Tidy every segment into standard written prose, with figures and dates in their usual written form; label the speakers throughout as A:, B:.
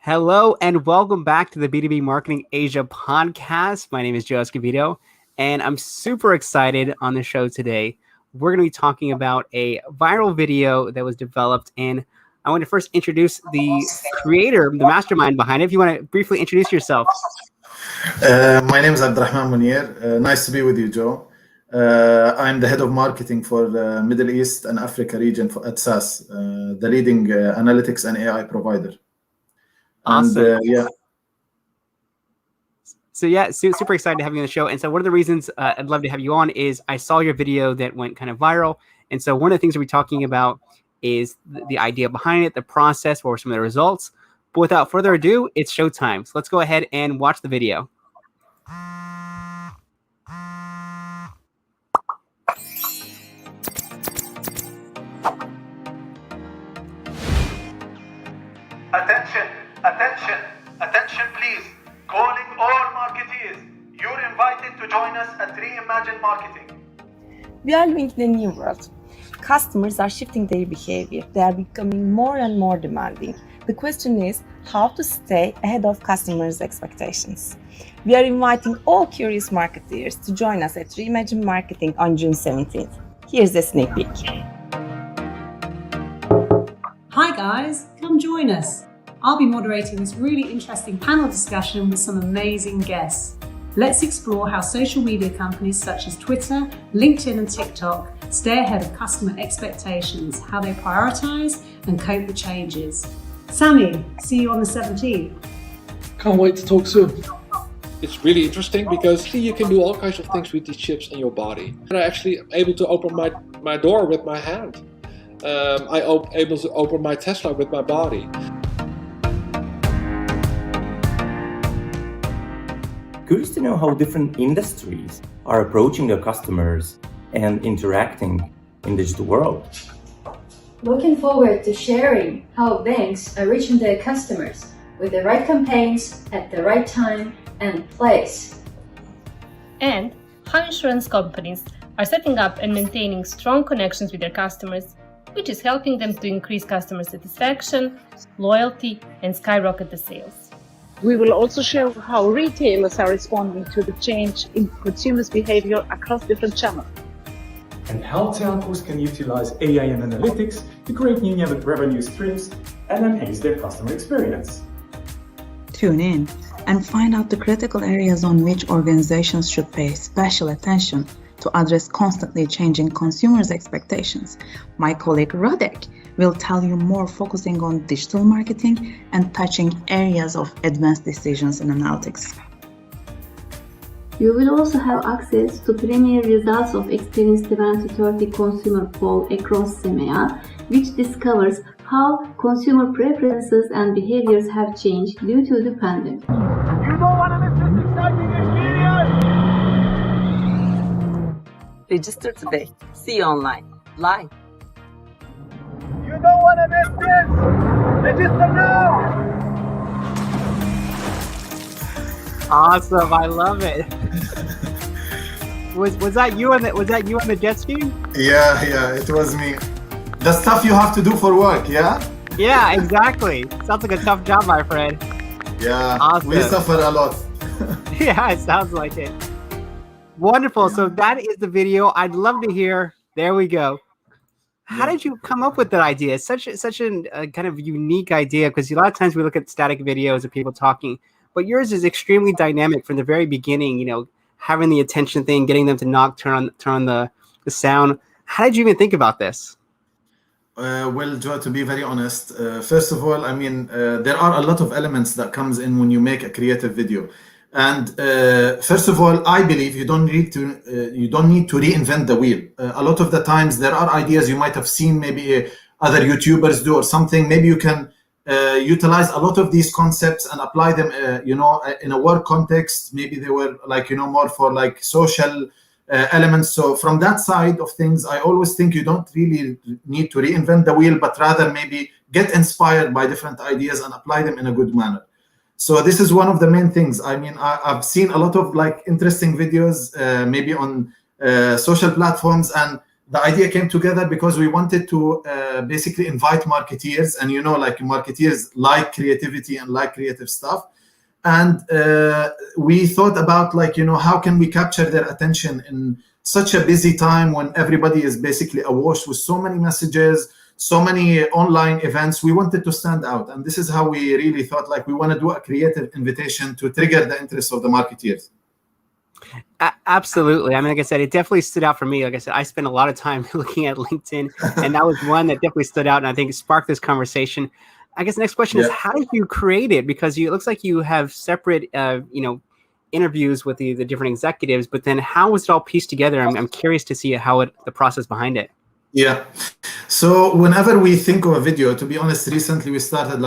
A: Hello and welcome back to the B2B Marketing Asia podcast. My name is Joe Escobedo, and I'm super excited on the show today. We're going to be talking about a viral video that was developed, and I want to first introduce the creator, the mastermind behind it. If you want to briefly introduce yourself.
B: My name is Abdelrahman Muneer. Nice to be with you, Joe. I'm the head of marketing for the Middle East and Africa region at SAS, the leading analytics and AI provider.
A: Awesome.
B: And,
A: super excited to have you on the show. And so one of the reasons I'd love to have you on is I saw your video that went kind of viral. And so one of the things we're talking about is the idea behind it, the process, what were some of the results. But without further ado, it's showtime. So let's go ahead and watch the video.
C: Attention please. Calling all marketeers. You're invited to join us at Reimagine Marketing.
D: We are living in a new world. Customers are shifting their behavior. They are becoming more and more demanding. The question is how to stay ahead of customers' expectations. We are inviting all curious marketeers to join us at Reimagine Marketing on June 17th. Here's a sneak peek.
E: Hi guys, come join us. I'll be moderating this really interesting panel discussion with some amazing guests. Let's explore how social media companies such as Twitter, LinkedIn and TikTok stay ahead of customer expectations, how they prioritize and cope with changes. Sammy, see you on the 17th.
F: Can't wait to talk soon. It's really interesting because you can do all kinds of things with these chips in your body. And I actually am able to open my door with my hand. I'm able to open my Tesla with my body.
G: Curious to know how different industries are approaching their customers and interacting in the digital world.
H: Looking forward to sharing how banks are reaching their customers with the right campaigns at the right time and place.
I: And how insurance companies are setting up and maintaining strong connections with their customers, which is helping them to increase customer satisfaction, loyalty, and skyrocket the sales.
J: We will also show how retailers are responding to the change in consumers' behavior across different channels.
K: And how telcos can utilize AI and analytics to create new revenue streams and enhance their customer experience.
L: Tune in and find out the critical areas on which organizations should pay special attention to address constantly changing consumers' expectations. My colleague Radek will tell you more, focusing on digital marketing and touching areas of advanced decisions and analytics.
M: You will also have access to premier results of Experience 2030 consumer poll across EMEA, which discovers how consumer preferences and behaviors have changed due to the pandemic.
C: You don't want to miss this exciting experience!
D: Register today. See you online. Live.
C: You don't want to miss this! Register now!
A: Awesome, I love it. Was that you on the jet ski?
B: Yeah, it was me. The stuff you have to do for work, yeah?
A: Yeah, exactly. Sounds like a tough job, my friend.
B: Yeah,
A: awesome.
B: We suffer a lot.
A: Yeah, it sounds like it. Wonderful. So that is the video. I'd love to hear. There we go. How did you come up with that idea? It's such a kind of unique idea, because a lot of times we look at static videos of people talking, but yours is extremely dynamic from the very beginning. You know, having the attention thing, getting them to turn on the sound. How did you even think about this?
B: Well, Joe, to be very honest, first of all, I mean, there are a lot of elements that comes in when you make a creative video. And first of all, I believe you don't need to reinvent the wheel. A lot of the times there are ideas you might have seen maybe other YouTubers do or something. Maybe you can utilize a lot of these concepts and apply them, in a work context. Maybe they were more for social elements. So from that side of things, I always think you don't really need to reinvent the wheel, but rather maybe get inspired by different ideas and apply them in a good manner. So this is one of the main things. I mean, I've seen a lot of interesting videos, maybe on social platforms, and the idea came together because we wanted to basically invite marketeers, and like marketeers like creativity and like creative stuff. And we thought about how can we capture their attention in such a busy time when everybody is basically awash with so many messages, so many online events. We wanted to stand out, and this is how we really thought we want to do a creative invitation to trigger the interest of the marketeers.
A: Absolutely. I mean, like I said, it definitely stood out for me. Like I said, I spent a lot of time looking at LinkedIn, and that was one that definitely stood out, and I think it sparked this conversation. I guess the next question is, how did you create it? Because it looks like you have separate, interviews with the different executives, but then how was it all pieced together? I'm curious to see the process behind it.
B: Yeah. So whenever we think of a video, to be honest, recently we started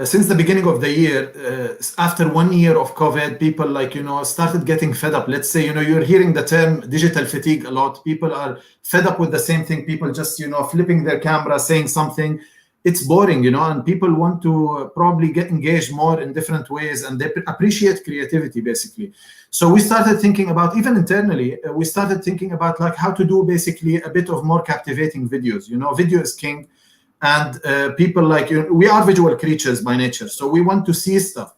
B: since the beginning of the year, after 1 year of COVID, people started getting fed up. Let's say, you're hearing the term digital fatigue a lot. People are fed up with the same thing. People just, flipping their camera, saying something. It's boring, and people want to probably get engaged more in different ways, and they appreciate creativity, basically. So we started thinking about, even internally, we started thinking about how to do basically a bit of more captivating videos. Video is king, and people we are visual creatures by nature, so we want to see stuff.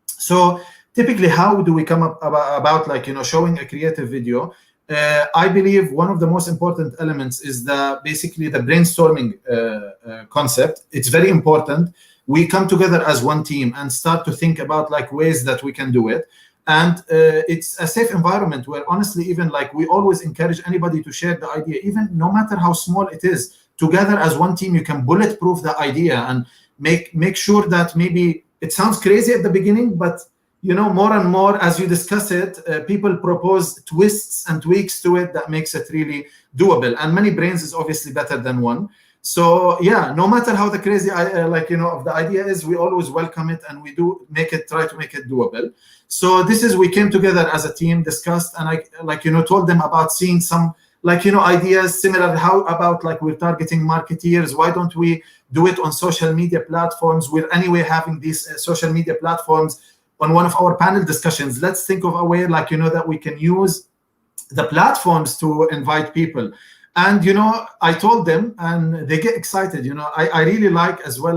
B: So typically, how do we come up about showing a creative video? I believe one of the most important elements is basically the brainstorming concept. It's very important. We come together as one team and start to think about ways that we can do it. And it's a safe environment where honestly, even we always encourage anybody to share the idea, even no matter how small it is. Together as one team, you can bulletproof the idea and make sure that maybe it sounds crazy at the beginning, but more and more as you discuss it, people propose twists and tweaks to it that makes it really doable. And many brains is obviously better than one. So yeah, no matter how the crazy of the idea is, we always welcome it, and we do try to make it doable. So we came together as a team, discussed, and I told them about seeing some ideas similar. How about we're targeting marketeers? Why don't we do it on social media platforms? We're anyway having these social media platforms. On one of our panel discussions, let's think of a way that we can use the platforms to invite people. And I told them, and they get excited. I really like as well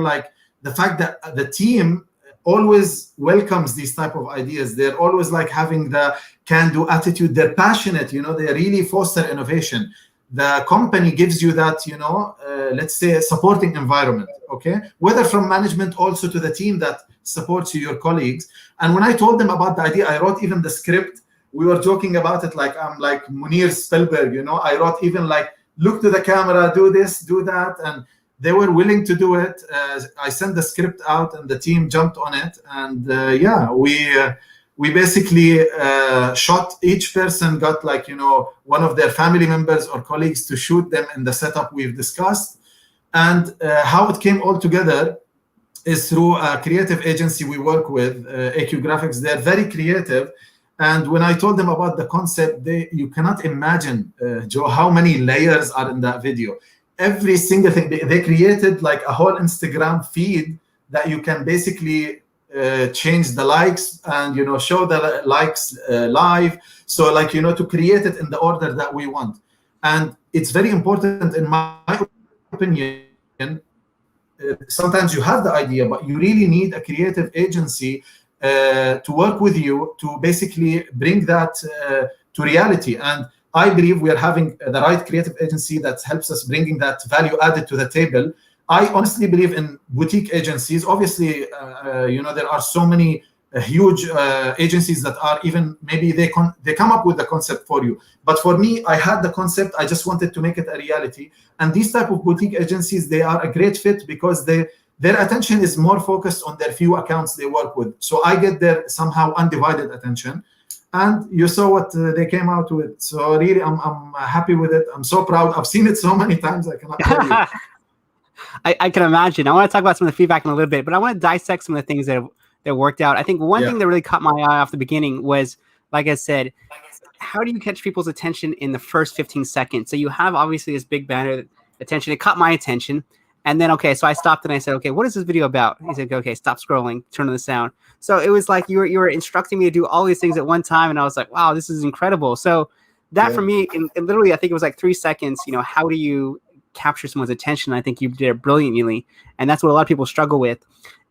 B: the fact that the team always welcomes these type of ideas. They're always having the can-do attitude. They're passionate. They really foster innovation. The company gives you that let's say a supporting environment, okay, whether from management also to the team that supports you, your colleagues. And when I told them about the idea, I wrote even the script. We were joking about it I'm like Muneer Spielberg, I wrote even look to the camera, do this, do that, and they were willing to do it. I sent the script out, and the team jumped on it, and we basically shot. Each person got one of their family members or colleagues to shoot them in the setup we've discussed. And how it came all together is through a creative agency we work with, AQ Graphics. They're very creative. And when I told them about the concept, you cannot imagine, Joe, how many layers are in that video. Every single thing. They created a whole Instagram feed that you can basically change the likes and, show the likes live. So to create it in the order that we want. And it's very important, in my opinion. Sometimes you have the idea, but you really need a creative agency to work with you to basically bring that to reality. And I believe we are having the right creative agency that helps us bringing that value added to the table. I honestly believe in boutique agencies. Obviously, there are so many huge agencies that are even, maybe they come up with the concept for you. But for me, I had the concept. I just wanted to make it a reality. And these type of boutique agencies, they are a great fit because their attention is more focused on their few accounts they work with. So I get their somehow undivided attention. And you saw what they came out with. So really, I'm happy with it. I'm so proud. I've seen it so many times, I cannot tell you.
A: I can imagine. I want to talk about some of the feedback in a little bit, but I want to dissect some of the things that worked out. I think one thing that really caught my eye off the beginning was, like I said, how do you catch people's attention in the first 15 seconds? So you have obviously this big banner attention. It caught my attention. And then, okay, so I stopped and I said, okay, what is this video about? He said, okay, stop scrolling, turn on the sound. So it was like you were instructing me to do all these things at one time. And I was like, wow, this is incredible. So that for me, in literally, I think it was like 3 seconds. You know, how do you capture someone's attention? I think you did it brilliantly, and that's what a lot of people struggle with.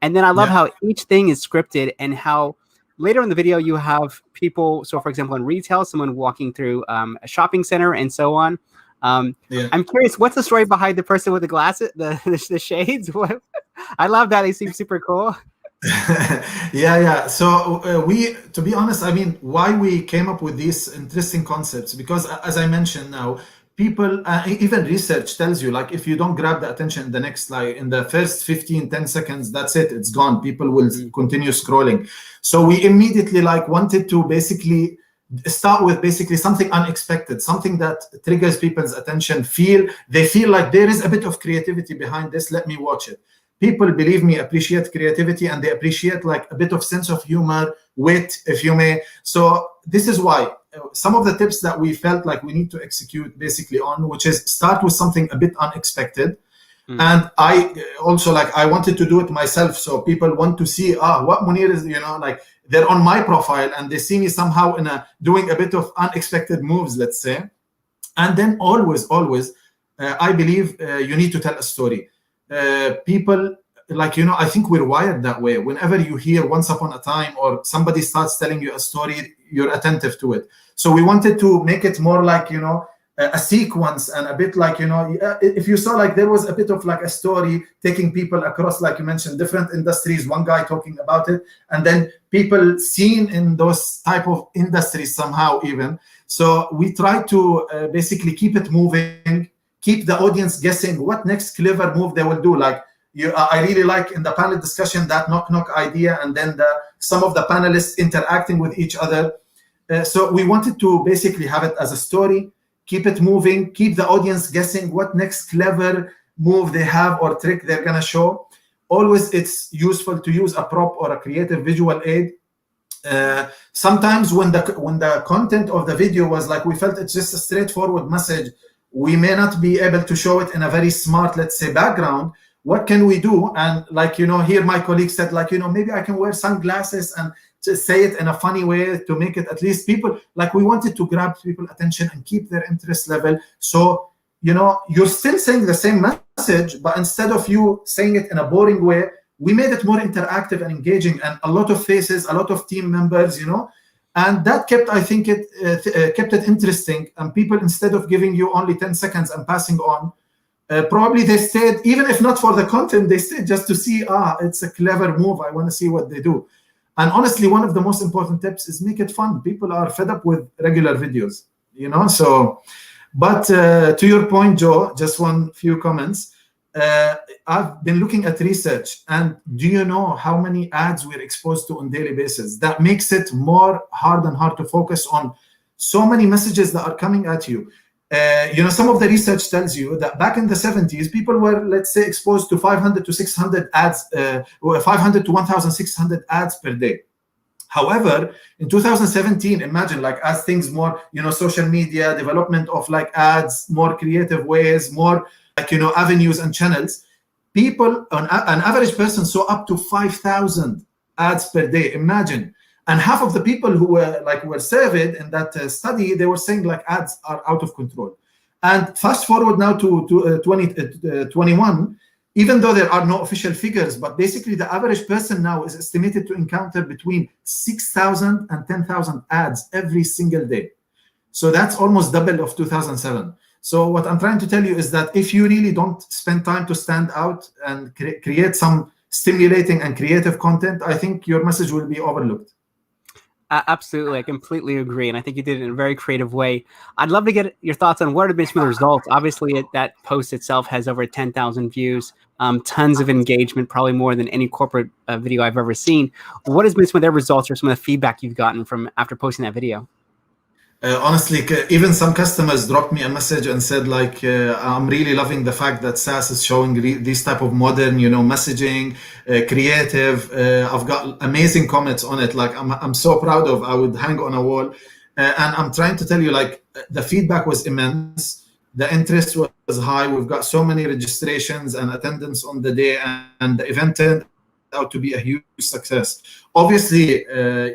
A: And then I love how each thing is scripted, and how later in the video you have people. So, for example, in retail, someone walking through a shopping center and so on. I'm curious, what's the story behind the person with the glasses, the shades? What? I love that. They seem super cool.
B: So we, to be honest, I mean, why we came up with these interesting concepts, because as I mentioned now, people, even research tells you, like, if you don't grab the attention in the next, like in the first 10 seconds, that's it, it's gone. People will continue scrolling. So we immediately wanted to basically start with something unexpected, something that triggers people's attention. They feel like there is a bit of creativity behind this. Let me watch it. People, believe me, appreciate creativity, and they appreciate a bit of sense of humor, wit, if you may. So this is why some of the tips that we felt like we need to execute basically on, which is start with something a bit unexpected. And I also I wanted to do it myself, so people want to see what Muneer is, they're on my profile and they see me somehow doing a bit of unexpected moves, let's say. And then always I believe you need to tell a story. People, I think we're wired that way. Whenever you hear once upon a time or somebody starts telling you a story, you're attentive to it. So we wanted to make it more a sequence, and a bit if you saw there was a bit of a story taking people across, like you mentioned, different industries, one guy talking about it, and then people seen in those type of industries somehow even. So we try to basically keep it moving, keep the audience guessing what next clever move they will do. I really like in the panel discussion that knock idea, and then some of the panelists interacting with each other. So we wanted to basically have it as a story, keep it moving, keep the audience guessing what next clever move they have or trick they're gonna show. Always it's useful to use a prop or a creative visual aid. Sometimes when the content of the video was we felt it's just a straightforward message, we may not be able to show it in a very smart, let's say, background. What can we do? And here my colleague said, maybe I can wear sunglasses and just say it in a funny way to make it at least people, we wanted to grab people's attention and keep their interest level. So, you're still saying the same message, but instead of you saying it in a boring way, we made it more interactive and engaging, and a lot of faces, a lot of team members, and that kept, I think, kept it interesting. And people, instead of giving you only 10 seconds and passing on, probably they stayed, even if not for the content, they stayed just to see, it's a clever move, I want to see what they do. And honestly, one of the most important tips is make it fun. People are fed up with regular videos, so, but to your point, Joe, just one few comments. I've been looking at research, and do you know how many ads we're exposed to on a daily basis? That makes it more hard to focus on so many messages that are coming at you. Some of the research tells you that back in the 70s, people were, let's say, exposed to 500 to 600 ads, 500 to 1,600 ads per day. However, in 2017, imagine, as things more, social media, development of ads, more creative ways, more avenues and channels, people, an average person saw up to 5,000 ads per day. Imagine. And half of the people who were surveyed in that study, they were saying ads are out of control. And fast forward now to 2021, even though there are no official figures, but basically the average person now is estimated to encounter between 6,000 and 10,000 ads every single day. So that's almost double of 2007. So what I'm trying to tell you is that if you really don't spend time to stand out and create some stimulating and creative content, I think your message will be overlooked.
A: Absolutely. I completely agree. And I think you did it in a very creative way. I'd love to get your thoughts on what have been some of the results. Obviously, that post itself has over 10,000 views, tons of engagement, probably more than any corporate video I've ever seen. What has been some of their results or some of the feedback you've gotten from after posting that video?
B: Honestly, even some customers dropped me a message and said, I'm really loving the fact that SAS is showing these type of modern, messaging, creative. I've got amazing comments on it. I'm so proud of. I would hang on a wall. And I'm trying to tell you, the feedback was immense. The interest was high. We've got so many registrations and attendance on the day, and the event out to be a huge success. Obviously,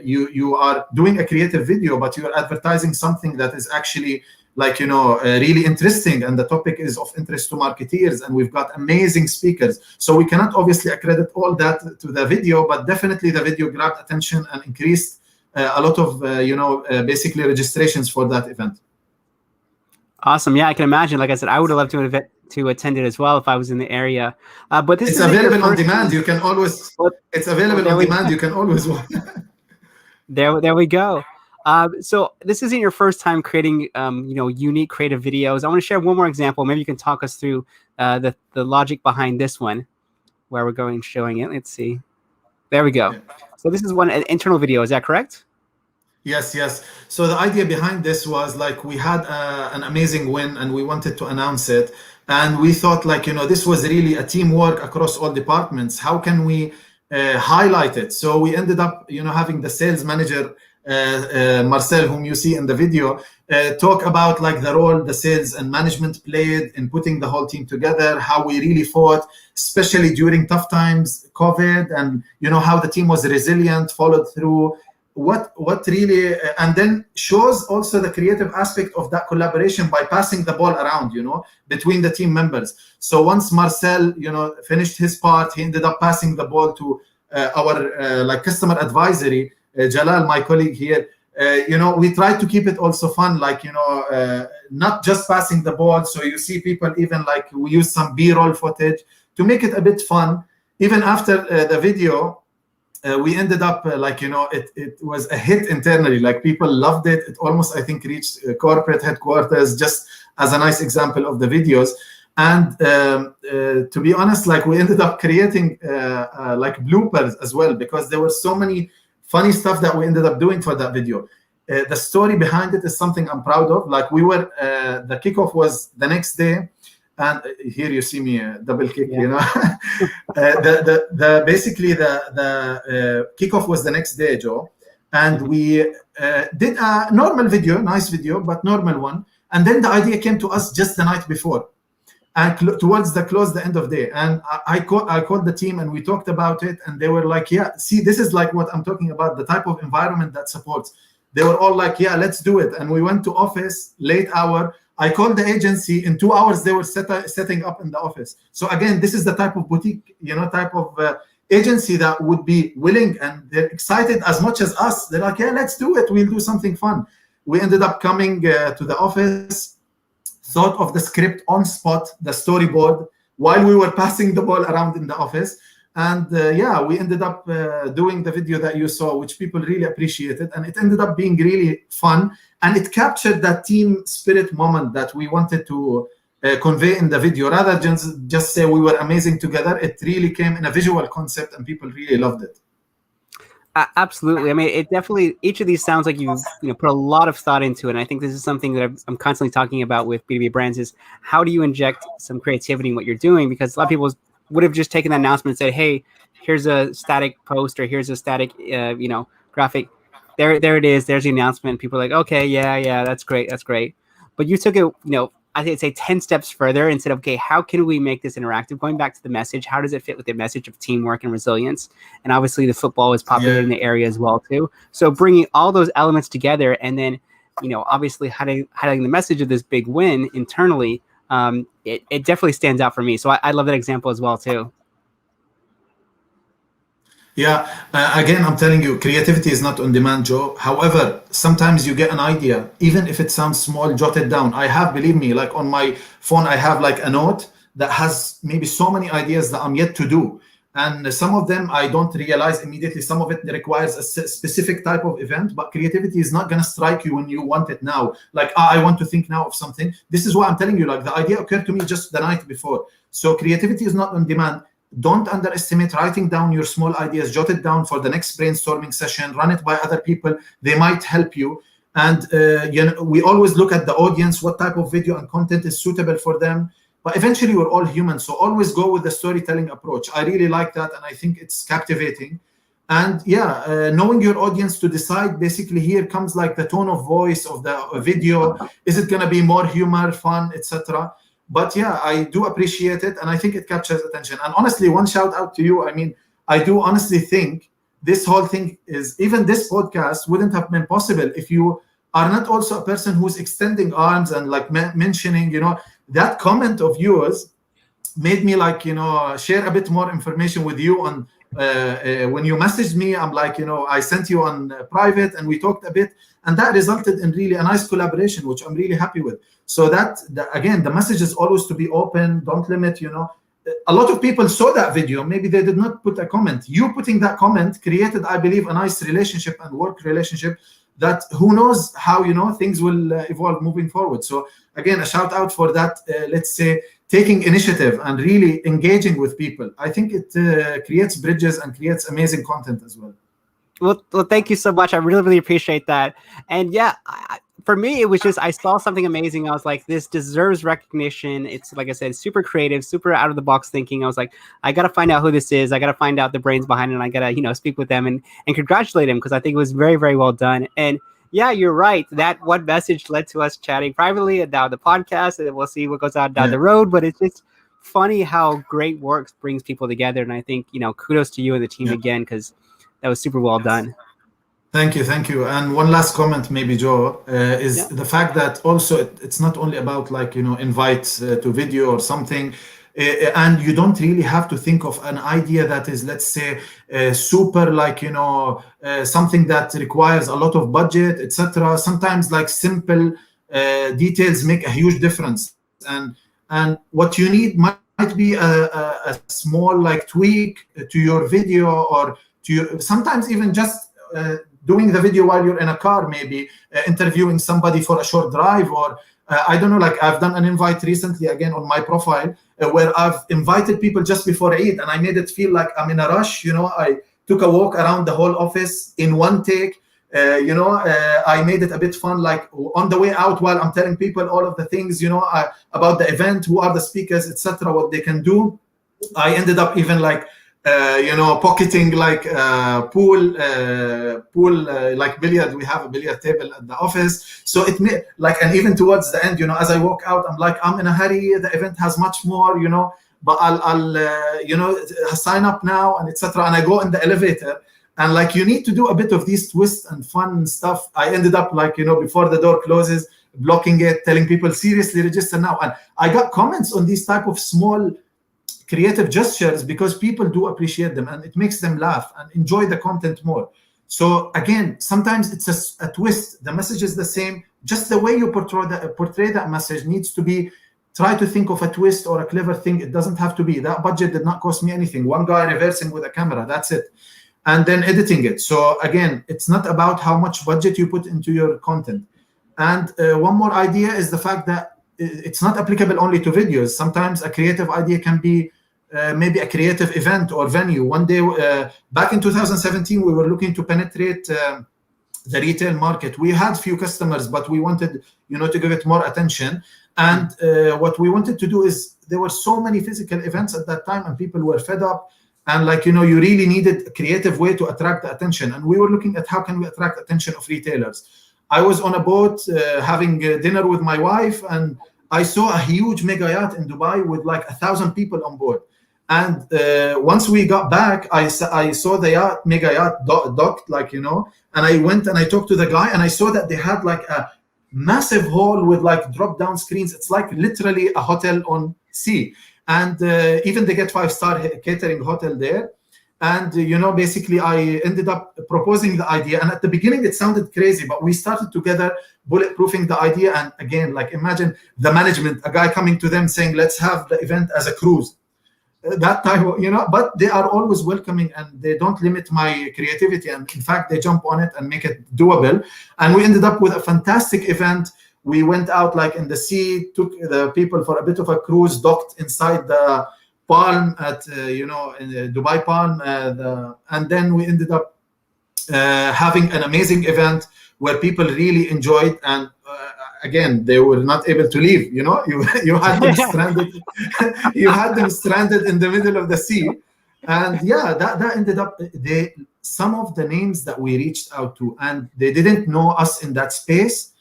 B: you are doing a creative video, but you are advertising something that is actually like, really interesting, and the topic is of interest to marketeers, and we've got amazing speakers. So we cannot obviously accredit all that to the video, but definitely the video grabbed attention and increased a lot of, basically registrations for that event.
A: Awesome. Yeah, I can imagine. Like I said, I would have loved to attend it as well if I was in the area. But this
B: it's
A: is
B: available on demand. You can always. It's available on demand. You can always watch.
A: There we go. So this isn't your first time creating, unique creative videos. I want to share one more example. Maybe you can talk us through the logic behind this one, where we're showing it. Let's see. There we go. Yeah. So this is an internal video. Is that correct?
B: Yes. So the idea behind this was like we had an amazing win and we wanted to announce it. And we thought like, this was really a teamwork across all departments. How can we highlight it? So we ended up, having the sales manager, Marcel, whom you see in the video, talk about like the role the sales and management played in putting the whole team together, how we really fought, especially during tough times, COVID, and how the team was resilient, followed through. What really, and then shows also the creative aspect of that collaboration by passing the ball around, between the team members. So once Marcel, finished his part, he ended up passing the ball to our like customer advisory, Jalal, my colleague here. We try to keep it also fun, like, not just passing the ball. So you see people even like we use some B-roll footage to make it a bit fun. Even after the video, we ended up it was a hit internally. Like people loved it. It almost, I think, reached corporate headquarters, just as a nice example of the videos. And to be honest, like we ended up creating like bloopers as well, because there were so many funny stuff that we ended up doing for that video. The story behind it is something I'm proud of. Like we were, the kickoff was the next day. And here you see me double kick, basically the kickoff was the next day, Joe, and we did a normal video, nice video, but normal one. And then the idea came to us just the night before, and towards the end of the day. And I called the team and we talked about it, and they were like, yeah, see, this is like what I'm talking about, the type of environment that supports. They were all like, yeah, let's do it. And we went to office, late hour. I called the agency. In 2 hours, they were setting up in the office. So again, this is the type of boutique, type of agency that would be willing, and they're excited as much as us. They're like, yeah, let's do it. We'll do something fun. We ended up coming to the office, thought of the script on spot, the storyboard, while we were passing the ball around in the office. And we ended up doing the video that you saw, which people really appreciated. And it ended up being really fun. And it captured that team spirit moment that we wanted to convey in the video. Rather than just say we were amazing together, it really came in a visual concept and people really loved it.
A: Absolutely. I mean, it definitely, each of these sounds like you put a lot of thought into it. And I think this is something that I'm constantly talking about with B2B brands is how do you inject some creativity in what you're doing? Because a lot of people would have just taken that announcement and said, hey, here's a static post or here's a static, graphic. There it is. There's the announcement. People are like, okay, yeah, that's great. But you took it, I think I'd say 10 steps further and said, okay, how can we make this interactive? Going back to the message, how does it fit with the message of teamwork and resilience? And obviously the football is popular in the area as well too. So bringing all those elements together and then, obviously highlighting the message of this big win internally, it definitely stands out for me. So I love that example as well too.
B: Yeah, again, I'm telling you, creativity is not on demand, Joe. However, sometimes you get an idea, even if it sounds small, jot it down. I have, believe me, like on my phone, I have like a note that has maybe so many ideas that I'm yet to do. And some of them I don't realize immediately. Some of it requires a specific type of event, but creativity is not going to strike you when you want it now. Like, I want to think now of something. This is what I'm telling you, like the idea occurred to me just the night before. So creativity is not on demand. Don't underestimate writing down your small ideas. Jot it down for the next brainstorming session. Run it by other people. They might help you. And we always look at the audience, what type of video and content is suitable for them. But eventually, we're all human. So always go with the storytelling approach. I really like that. And I think it's captivating. And knowing your audience to decide, basically here comes like the tone of voice of the video. Is it going to be more humor, fun, etc.? But I do appreciate it, and I think it captures attention. And honestly, one shout out to you. I mean, I do honestly think this whole thing is, even this podcast wouldn't have been possible if you are not also a person who's extending arms and like mentioning, that comment of yours made me like, share a bit more information with you on when you messaged me. I'm like, I sent you on private and we talked a bit, and that resulted in really a nice collaboration, which I'm really happy with. So again, the message is always to be open, don't limit. A lot of people saw that video, maybe they did not put a comment. You putting that comment created, I believe, a nice relationship and work relationship that who knows how things will evolve moving forward. So again, a shout out for that, let's say, taking initiative and really engaging with people. I think it creates bridges and creates amazing content as well.
A: Well, thank you so much. I really, really appreciate that. And yeah, for me, it was just, I saw something amazing. I was like, this deserves recognition. It's, like I said, super creative, super out of the box thinking. I was like, I got to find out who this is. I got to find out the brains behind it. And I got to, speak with them and congratulate him, because I think it was very, very well done. And yeah, you're right. That one message led to us chatting privately and now the podcast, and we'll see what goes on down the road. But it's just funny how great work brings people together. And I think, kudos to you and the team again, because that was super well done.
B: Thank you. And one last comment, maybe, Joe, is the fact that also it's not only about like, invites to video or something, and you don't really have to think of an idea that is, let's say, super like, something that requires a lot of budget, etc. Sometimes like simple details make a huge difference. And what you need might be a small like tweak to your video, or sometimes even just doing the video while you're in a car, maybe interviewing somebody for a short drive, or I don't know, like I've done an invite recently again on my profile where I've invited people just before Eid, and I made it feel like I'm in a rush. I took a walk around the whole office in one take. I made it a bit fun, like on the way out while I'm telling people all of the things, about the event, who are the speakers, etc., what they can do. I ended up even like pocketing like pool like billiard. We have a billiard table at the office, so it made like, and even towards the end, as I walk out, I'm like, I'm in a hurry, the event has much more, but I'll sign up now, and etc. And I go in the elevator, and like you need to do a bit of these twists and fun stuff. I ended up like, before the door closes, blocking it, telling people seriously register now. And I got comments on these type of small creative gestures because people do appreciate them, and it makes them laugh and enjoy the content more. So again, sometimes it's a twist. The message is the same, just the way you portray that message needs to be. Try to think of a twist or a clever thing. It doesn't have to be. That budget did not cost me anything. One guy reversing with a camera, that's it. And then editing it. So again, it's not about how much budget you put into your content. And one more idea is the fact that it's not applicable only to videos. Sometimes a creative idea can be maybe a creative event or venue. One day, back in 2017, we were looking to penetrate the retail market. We had few customers, but we wanted, to give it more attention. And what we wanted to do is, there were so many physical events at that time, and people were fed up. And like, you really needed a creative way to attract the attention. And we were looking at how can we attract attention of retailers. I was on a boat having dinner with my wife, and I saw a huge mega yacht in Dubai with like 1,000 people on board. And once we got back, I saw the mega yacht docked, like, and I went and I talked to the guy, and I saw that they had like a massive hall with like drop-down screens. It's like literally a hotel on sea. And even they get 5-star catering hotel there. And, basically I ended up proposing the idea. And at the beginning, it sounded crazy, but we started together bulletproofing the idea. And again, like imagine the management, a guy coming to them saying, let's have the event as a cruise. That time, but they are always welcoming, and they don't limit my creativity. And in fact, they jump on it and make it doable. And we ended up with a fantastic event. We went out like in the sea, took the people for a bit of a cruise, docked inside the Palm at, in the Dubai Palm. And then we ended up having an amazing event where people really enjoyed. And again, they were not able to leave. You had them stranded. You had them stranded in the middle of the sea. And yeah, that ended up, some of the names that we reached out to, and they didn't know us in that space.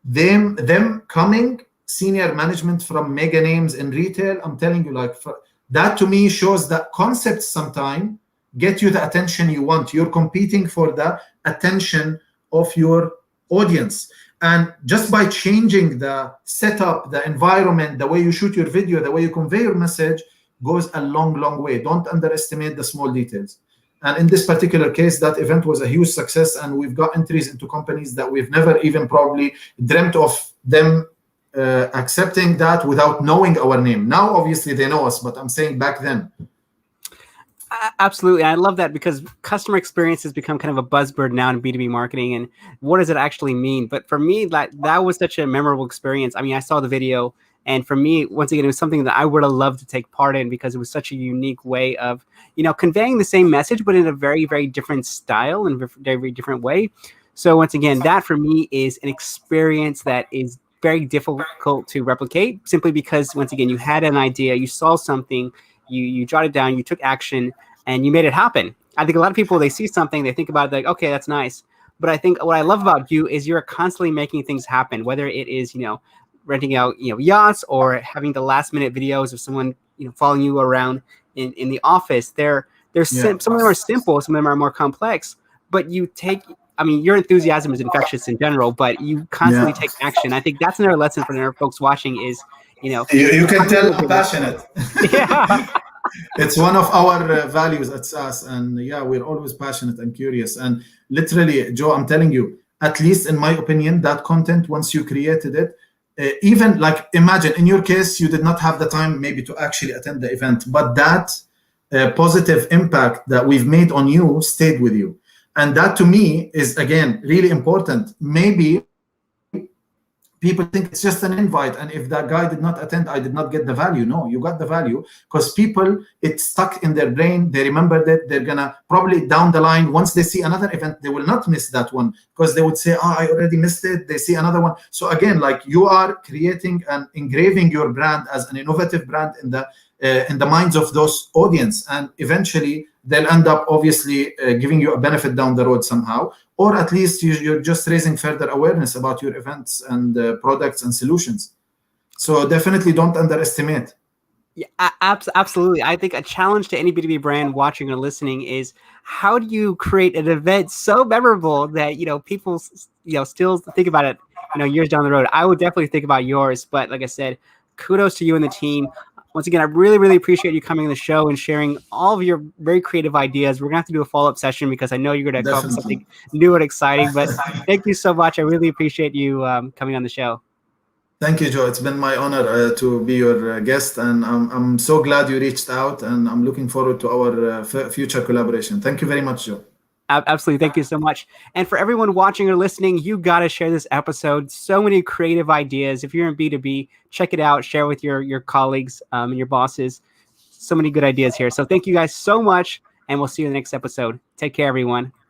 B: Them coming, senior management from mega names in retail, I'm telling you, like, that to me shows that concepts sometimes get you the attention you want. You're competing for the attention of your audience. And just by changing the setup, the environment, the way you shoot your video, the way you convey your message, goes a long, long way. Don't underestimate the small details. And in this particular case, that event was a huge success, and we've got entries into companies that we've never even probably dreamt of them accepting that without knowing our name. Now, obviously, they know us, but I'm saying back then.
A: Absolutely. I love that, because customer experience has become kind of a buzzword now in B2B marketing. And what does it actually mean? But for me, that was such a memorable experience. I mean, I saw the video, and for me, once again, it was something that I would have loved to take part in, because it was such a unique way of, conveying the same message, but in a very, very different style and very, very different way. So once again, that for me is an experience that is very difficult to replicate, simply because, once again, you had an idea, you saw something, you jotted down, you took action, and you made it happen. I think a lot of people, they see something, they think about it, like, okay, that's nice. But I think what I love about you is you're constantly making things happen, whether it is, renting out, yachts, or having the last minute videos of someone, following you around in the office. Some of them are simple, some of them are more complex, but your enthusiasm is infectious in general, but you constantly take action. I think that's another lesson for our folks watching is,
B: you can tell I'm passionate.
A: Yeah.
B: It's one of our values at SAS, and we're always passionate and curious. And literally, Joe, I'm telling you, at least in my opinion, that content, once you created it, even like, imagine in your case, you did not have the time maybe to actually attend the event, but that positive impact that we've made on you stayed with you. And that to me is, again, really important. Maybe people think it's just an invite, and if that guy did not attend, I did not get the value. No, you got the value, because people, it's stuck in their brain. They remembered it. They're gonna probably down the line, once they see another event, they will not miss that one, because they would say, I already missed it. They see another one. So again, like, you are creating and engraving your brand as an innovative brand in the minds of those audience, and eventually they'll end up obviously giving you a benefit down the road somehow, or at least you're just raising further awareness about your events and products and solutions. So definitely don't underestimate.
A: Yeah, absolutely. I think a challenge to any B2B brand watching or listening is, how do you create an event so memorable that, people, still think about it, years down the road? I would definitely think about yours, but like I said, kudos to you and the team. Once again, I really, really appreciate you coming on the show and sharing all of your very creative ideas. We're going to have to do a follow-up session, because I know you're going to come up with something new and exciting. But thank you so much. I really appreciate you coming on the show.
B: Thank you, Joe. It's been my honor to be your guest, and I'm so glad you reached out, and I'm looking forward to our future collaboration. Thank you very much, Joe.
A: Absolutely. Thank you so much. And for everyone watching or listening, you got to share this episode. So many creative ideas. If you're in B2B, check it out. Share with your colleagues and your bosses. So many good ideas here. So thank you guys so much, and we'll see you in the next episode. Take care, everyone.